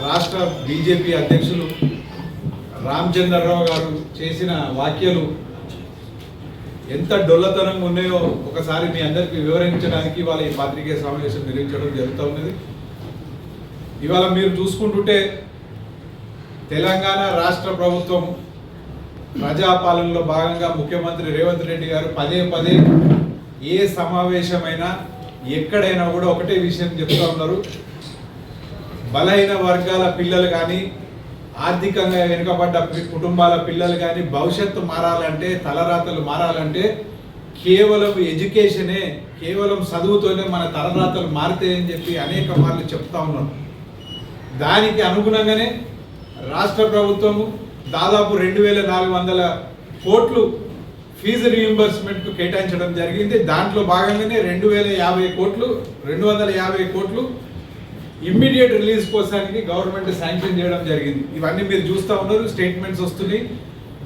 రాష్ట్ర బీజేపీ అధ్యక్షులు రామచంద్రరావు గారు చేసిన వ్యాఖ్యలు ఎంత డొల్లతనంగా ఉన్నాయో ఒకసారి మీ అందరికీ వివరించడానికి వాళ్ళ ఈ పాత్రికేయ సమావేశం నిర్వహించడం జరుగుతూ ఉన్నది. ఇవాళ మీరు చూసుకుంటుంటే తెలంగాణ రాష్ట్ర ప్రభుత్వం ప్రజాపాలనలో భాగంగా ముఖ్యమంత్రి రేవంత్ రెడ్డి గారు పదే పదే ఏ సమావేశమైనా ఎక్కడైనా కూడా ఒకటే విషయం చెప్తూ ఉన్నారు. బలహీన వర్గాల పిల్లలు కానీ ఆర్థికంగా వెనుకబడ్డ కుటుంబాల పిల్లలు కానీ భవిష్యత్తు మారాలంటే తలరాతలు మారాలంటే కేవలం ఎడ్యుకేషనే, కేవలం చదువుతోనే మన తలరాతలు మారుతాయని చెప్పి అనేక మార్లు చెప్తా ఉన్నారు. దానికి అనుగుణంగానే రాష్ట్ర ప్రభుత్వము దాదాపు 2400 కోట్లు ఫీజు రీయింబర్స్మెంట్కు కేటాయించడం జరిగింది. దాంట్లో భాగంగానే 250 కోట్లు ఇమ్మీడియట్ రిలీజ్ కోసానికి గవర్నమెంట్ శాంక్షన్ చేయడం జరిగింది. ఇవన్నీ మీరు చూస్తూ ఉన్నారు, స్టేట్మెంట్స్ వస్తున్నాయి.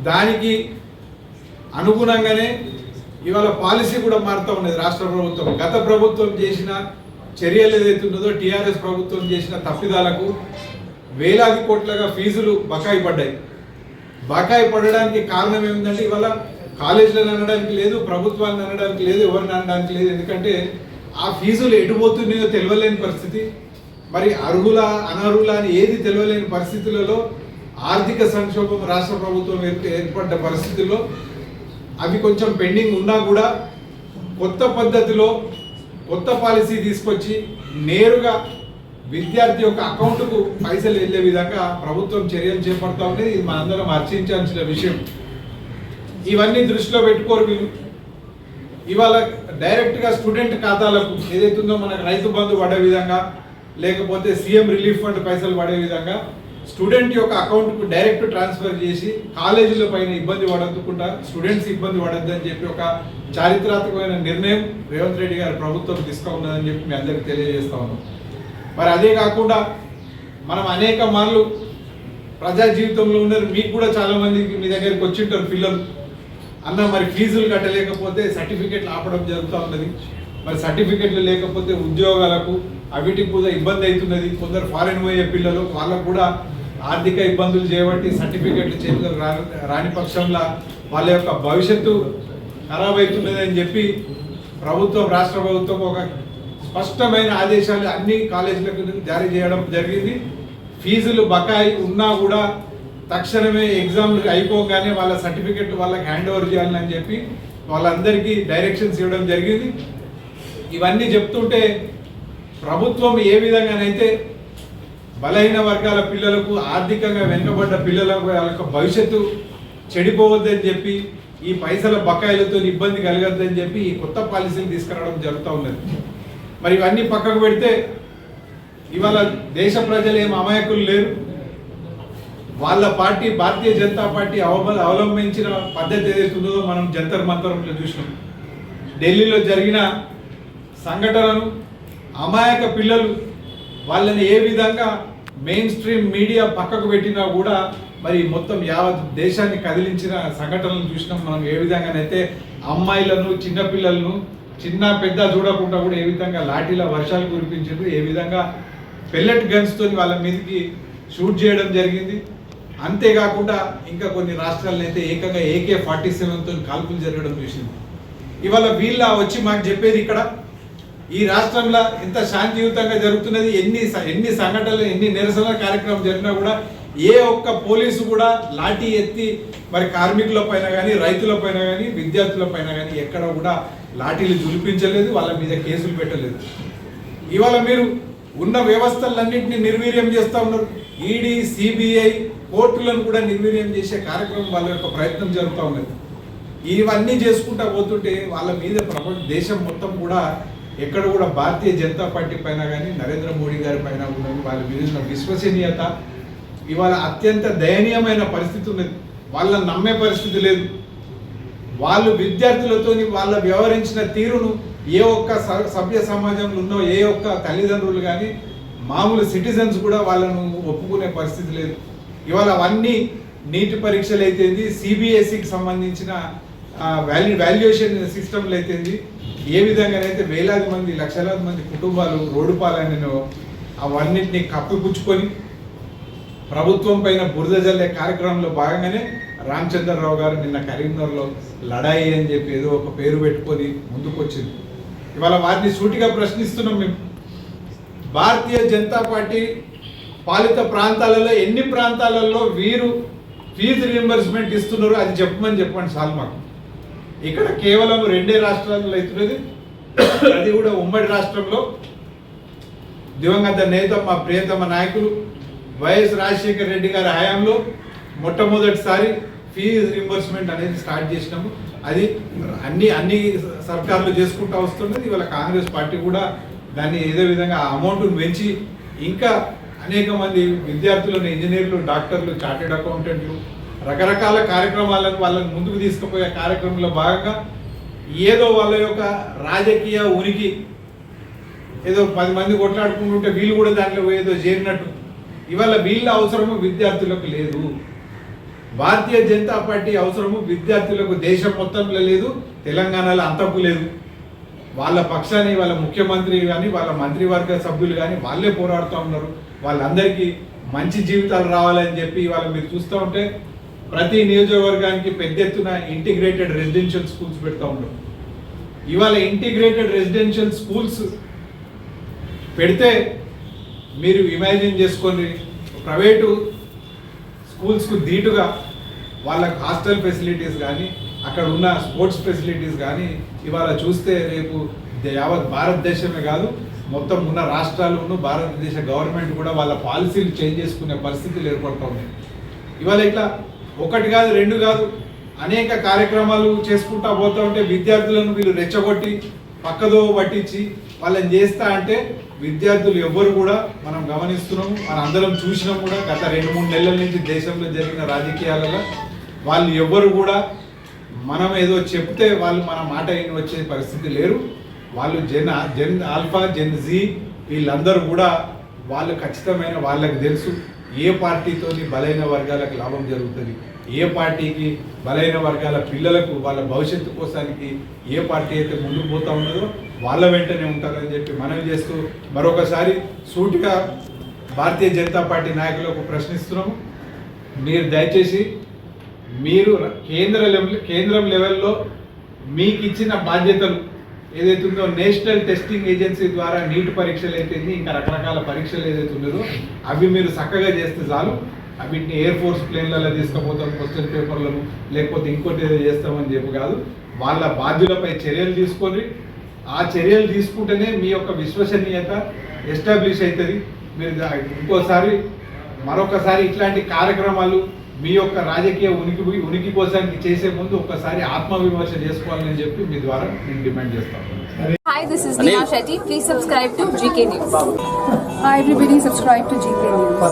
దానికి అనుగుణంగానే ఇవాళ పాలసీ కూడా మారుతూ ఉన్నది రాష్ట్ర ప్రభుత్వం. గత ప్రభుత్వం చేసిన చర్యలు ఏదైతే ఉన్నదో టీఆర్ఎస్ ప్రభుత్వం చేసిన తప్పిదాలకు వేలాది కోట్లుగా ఫీజులు బకాయి పడ్డాయి. బకాయి పడడానికి కారణం ఏమిటంటే ఇవాళ కాలేజీలను అనడానికి లేదు, ప్రభుత్వాన్ని అనడానికి లేదు, ఎవరిని అనడానికి లేదు. ఎందుకంటే ఆ ఫీజులు ఎటుపోతున్నాయో తెలియలేని పరిస్థితి, మరి అర్హుల అనర్హుల అని ఏది తెలియలేని పరిస్థితులలో ఆర్థిక సంక్షోభం రాష్ట్ర ప్రభుత్వం ఏర్పడ్డ పరిస్థితుల్లో అవి కొంచెం పెండింగ్ ఉన్నా కూడా కొత్త పద్ధతిలో కొత్త పాలసీ తీసుకొచ్చి నేరుగా విద్యార్థి యొక్క అకౌంట్కు పైసలు వెళ్ళే విధంగా ప్రభుత్వం చర్యలు చేపడతా ఉండేది. ఇది మనందరం హర్షించాల్సిన విషయం. ఇవన్నీ దృష్టిలో పెట్టుకోరు వీళ్ళు. ఇవాళ డైరెక్ట్గా స్టూడెంట్ ఖాతాలకు ఏదైతుందో మనకు రైతు బంధు పడే విధంగా, లేకపోతే సీఎం రిలీఫ్ ఫండ్ పైసలు పడే విధంగా స్టూడెంట్ యొక్క అకౌంట్కు డైరెక్ట్ ట్రాన్స్ఫర్ చేసి కాలేజీల పైన ఇబ్బంది పడకుండా స్టూడెంట్స్ ఇబ్బంది పడద్దని చెప్పి ఒక చారిత్రాత్మకమైన నిర్ణయం రేవంత్ రెడ్డి గారి ప్రభుత్వం తీసుకున్నదని చెప్పి మీ అందరికీ తెలియజేస్తా ఉన్నాం. మరి అదే కాకుండా మనం అనేక మార్లు ప్రజా జీవితంలో ఉన్నారు, మీకు కూడా చాలా మందికి మీ దగ్గరికి వచ్చింటారు పిల్లలు, అన్న మరి ఫీజులు కట్టలేకపోతే సర్టిఫికెట్లు ఆపడం జరుగుతూ ఉన్నది. మరి సర్టిఫికెట్లు లేకపోతే ఉద్యోగాలకు అవిటికి కూడా ఇబ్బంది అవుతున్నది. కొందరు ఫారెన్ పోయే పిల్లలు వాళ్ళకు కూడా ఆర్థిక ఇబ్బందులు చేయబట్టి సర్టిఫికెట్లు చేతులు రాని పక్షంలో వాళ్ళ యొక్క భవిష్యత్తు ఖరాబ్ అవుతున్నది అని చెప్పి ప్రభుత్వం, రాష్ట్ర ప్రభుత్వం ఒక స్పష్టమైన ఆదేశాలు అన్ని కాలేజీలకు జారీ చేయడం జరిగింది. ఫీజులు బకాయి ఉన్నా కూడా తక్షణమే ఎగ్జామ్లు అయిపోగానే వాళ్ళ సర్టిఫికెట్లు వాళ్ళకి హ్యాండ్ ఓవర్ చేయాలని చెప్పి వాళ్ళందరికీ డైరెక్షన్స్ ఇవ్వడం జరిగింది. ఇవన్నీ చెప్తుంటే ప్రభుత్వం ఏ విధంగానైతే బలహీన వర్గాల పిల్లలకు, ఆర్థికంగా వెనుకబడ్డ పిల్లలకు వాళ్ళ యొక్క భవిష్యత్తు చెడిపోవద్దని చెప్పి, ఈ పైసల బకాయిలతో ఇబ్బంది కలగద్దని చెప్పి ఈ కొత్త పాలసీలు తీసుకురావడం జరుగుతూ ఉన్నది. మరి ఇవన్నీ పక్కకు పెడితే ఇవాళ దేశ ప్రజలు ఏం అమాయకులు లేరు. వాళ్ళ పార్టీ భారతీయ జనతా పార్టీ అవలంబించిన పద్ధతి ఏదైతే ఉందో మనం జంతర్ మంతరంలో చూసినాం. ఢిల్లీలో జరిగిన సంఘటనను అమాయక పిల్లలు వాళ్ళని ఏ విధంగా మెయిన్ స్ట్రీమ్ మీడియా పక్కకు పెట్టినా కూడా మరి మొత్తం యావత్ దేశాన్ని కదిలించిన సంఘటనలు చూసినాం మనం. ఏ విధంగానైతే అమ్మాయిలను, చిన్నపిల్లలను చిన్న పెద్ద చూడకుండా కూడా ఏ విధంగా లాఠీల వర్షాలు కురిపించారు, ఏ విధంగా పెల్లెట్ గన్స్తో వాళ్ళ మీదకి షూట్ చేయడం జరిగింది. అంతేకాకుండా ఇంకా కొన్ని రాష్ట్రాల్లో అయితే ఏకంగా AK-47తో కాల్పులు జరగడం చూసింది. ఇవాళ వీళ్ళ వచ్చి మాకు చెప్పేది ఇక్కడ ఈ రాష్ట్రంలో ఎంత శాంతియుతంగా జరుగుతున్నది, ఎన్ని సంఘటనలు, ఎన్ని నిరసన కార్యక్రమం జరిగినా కూడా ఏ ఒక్క పోలీసు కూడా లాఠీ ఎత్తి మరి కార్మికుల పైన కానీ, రైతుల పైన కానీ, విద్యార్థుల పైన కానీ ఎక్కడ కూడా లాఠీలు జులిపించలేదు, వాళ్ళ మీద కేసులు పెట్టలేదు. ఇవాళ మీరు ఉన్న వ్యవస్థలన్నింటినీ నిర్వీర్యం చేస్తూ ఉన్నారు. ఈడీ, CBI, కోర్టులను కూడా నిర్వీర్యం చేసే కార్యక్రమం వాళ్ళ యొక్క ప్రయత్నం జరుగుతూ ఉన్నది. ఇవన్నీ చేసుకుంటా పోతుంటే వాళ్ళ మీద దేశం మొత్తం కూడా ఎక్కడ కూడా భారతీయ జనతా పార్టీ పైన కానీ, నరేంద్ర మోడీ గారి పైన కూడా వాళ్ళ మీద విశ్వసనీయత ఇవాళ అత్యంత దయనీయమైన పరిస్థితి ఉన్నది. వాళ్ళని నమ్మే పరిస్థితి లేదు. వాళ్ళు విద్యార్థులతో వాళ్ళ వ్యవహరించిన తీరును ఏ ఒక్క సభ్య సమాజంలో ఉన్న ఏ ఒక్క తల్లిదండ్రులు కానీ, మామూలు సిటిజన్స్ కూడా వాళ్ళను ఒప్పుకునే పరిస్థితి లేదు. ఇవాళ అవన్నీ నీటి పరీక్షలు అయితేంది, CBSEకి సంబంధించిన వాల్యుయేషన్ సిస్టమ్లు అయితేంది, ఏ విధంగానైతే వేలాది మంది, లక్షలాది మంది కుటుంబాలు రోడ్డు పాలైనో అవన్నింటినీ కప్పిపుచ్చుకొని ప్రభుత్వం పైన బురద జల్లే కార్యక్రమంలో భాగంగానే రామచంద్రరావు గారు నిన్న కరీంనగర్లో లడాయి అని చెప్పి ఏదో ఒక పేరు పెట్టుకొని ముందుకు వచ్చింది. ఇవాళ వారిని సూటిగా ప్రశ్నిస్తున్నాం మేము. భారతీయ జనతా పార్టీ పాలిత ప్రాంతాలలో ఎన్ని ప్రాంతాలలో వీరు ఫీజు రీయింబర్స్మెంట్ ఇస్తున్నారు అది చెప్పండి చాలు మాకు. ఇక్కడ కేవలం 2 రాష్ట్రాల్లో అవుతున్నది, అది కూడా ఉమ్మడి రాష్ట్రంలో దివంగత నేత మా ప్రియతమ నాయకులు వైఎస్ రాజశేఖర రెడ్డి గారి హయాంలో మొట్టమొదటిసారి ఫీజు రీయింబర్స్మెంట్ అనేది స్టార్ట్ చేసినాము. అది అన్ని సర్కార్లు చేసుకుంటూ వస్తున్నది. ఇవాళ కాంగ్రెస్ పార్టీ కూడా దాన్ని ఏదో విధంగా ఆ అమౌంట్ను పెంచి ఇంకా అనేక మంది విద్యార్థులను, ఇంజనీర్లు, డాక్టర్లు, చార్టెడ్ అకౌంటెంట్లు రకరకాల కార్యక్రమాలను వాళ్ళని ముందుకు తీసుకుపోయే కార్యక్రమంలో భాగంగా ఏదో వాళ్ళ యొక్క రాజకీయ ఉనికి ఏదో 10 మంది కొట్లాడుకుంటుంటే వీళ్ళు కూడా దాంట్లో ఏదో చేరినట్టు ఇవాళ వీళ్ళ అవసరము విద్యార్థులకు లేదు. భారతీయ జనతా పార్టీ అవసరము విద్యార్థులకు దేశం మొత్తంలో లేదు, తెలంగాణలో అంతకు లేదు. వాళ్ళ పక్షాన్ని వాళ్ళ ముఖ్యమంత్రి కానీ వాళ్ళ మంత్రివర్గ సభ్యులు కానీ వాళ్ళే పోరాడుతూ ఉన్నారు. వాళ్ళందరికీ మంచి జీవితాలు రావాలని చెప్పి ఇవాళ మీరు చూస్తూ ఉంటే ప్రతి నియోజకవర్గానికి పెద్ద ఎత్తున ఇంటిగ్రేటెడ్ రెసిడెన్షియల్ స్కూల్స్ పెడతా ఉన్నారు. ఇవాళ ఇంటిగ్రేటెడ్ రెసిడెన్షియల్ స్కూల్స్ పెడితే మీరు ఇమాజిన్ చేసుకోండి, ప్రైవేటు స్కూల్స్కు ధీటుగా వాళ్ళకి హాస్టల్ ఫెసిలిటీస్ కానీ అక్కడ ఉన్న స్పోర్ట్స్ ఫెసిలిటీస్ కానీ ఇవాళ చూస్తే రేపు యావత్ భారతదేశమే కాదు మొత్తం ఉన్న రాష్ట్రాలు భారతదేశ గవర్నమెంట్ కూడా వాళ్ళ పాలసీలు చేంజ్ చేసుకునే పరిస్థితులు ఏర్పడుతూ ఉన్నాయి. ఇవాళ ఇట్లా 1 కాదు 2 కాదు అనేక కార్యక్రమాలు చేసుకుంటా పోతూ ఉంటే విద్యార్థులను వీళ్ళు రెచ్చగొట్టి పక్కదో పట్టించి వాళ్ళని చేస్తా అంటే విద్యార్థులు ఎవ్వరు కూడా మనం గమనిస్తున్నాము, మన అందరం చూసినాం కూడా గత 2-3 నెలల నుంచి దేశంలో జరిగిన రాజకీయాలలో వాళ్ళు ఎవ్వరు కూడా మనం ఏదో చెప్తే వాళ్ళు మన మాట అయిన వచ్చే పరిస్థితి లేరు. వాళ్ళు జెన్ ఆల్ఫా, జెన్ జీ వీళ్ళందరూ కూడా వాళ్ళు ఖచ్చితమైన వాళ్ళకి తెలుసు ఏ పార్టీతోని బలైన వర్గాలకు లాభం జరుగుతుంది, ఏ పార్టీకి బలైన వర్గాల పిల్లలకు వాళ్ళ భవిష్యత్తు కోసానికి ఏ పార్టీ అయితే ముందుకు పోతా ఉన్నదో వాళ్ళ వెంటనే ఉంటారని చెప్పి మనవి చేస్తూ మరొకసారి సూటిగా భారతీయ జనతా పార్టీ నాయకులకు ప్రశ్నిస్తున్నాము. మీరు దయచేసి మీరు కేంద్రం లెవెల్లో మీకు ఇచ్చిన బాధ్యతలు ఏదైతే ఉందో నేషనల్ టెస్టింగ్ ఏజెన్సీ ద్వారా నీట్ పరీక్షలు అయితే ఇంకా రకరకాల పరీక్షలు ఏదైతే ఉన్నదో అవి మీరు చక్కగా చేస్తే చాలు. వీటిని ఎయిర్ ఫోర్స్ ప్లేన్లలో తీసుకుపోతాం క్వశ్చన్ పేపర్లను లేకపోతే ఇంకోటి ఏదో చేస్తామని చెప్పి కాదు, వాళ్ళ బాధ్యులపై చర్యలు తీసుకొని ఆ చర్యలు తీసుకుంటేనే మీ యొక్క విశ్వసనీయత ఎస్టాబ్లిష్ అవుతుంది. మీరు మరొకసారి ఇట్లాంటి కార్యక్రమాలు మీ యొక్క రాజకీయ ఉనికి కోసానికి చేసే ముందు ఒకసారి ఆత్మవిమర్శ చేసుకోవాలని చెప్పి మీ ద్వారా నేను డిమాండ్ చేస్తాను. Hi, this is Neha Shetty. Please subscribe to GK News. Hi everybody, subscribe to GK News.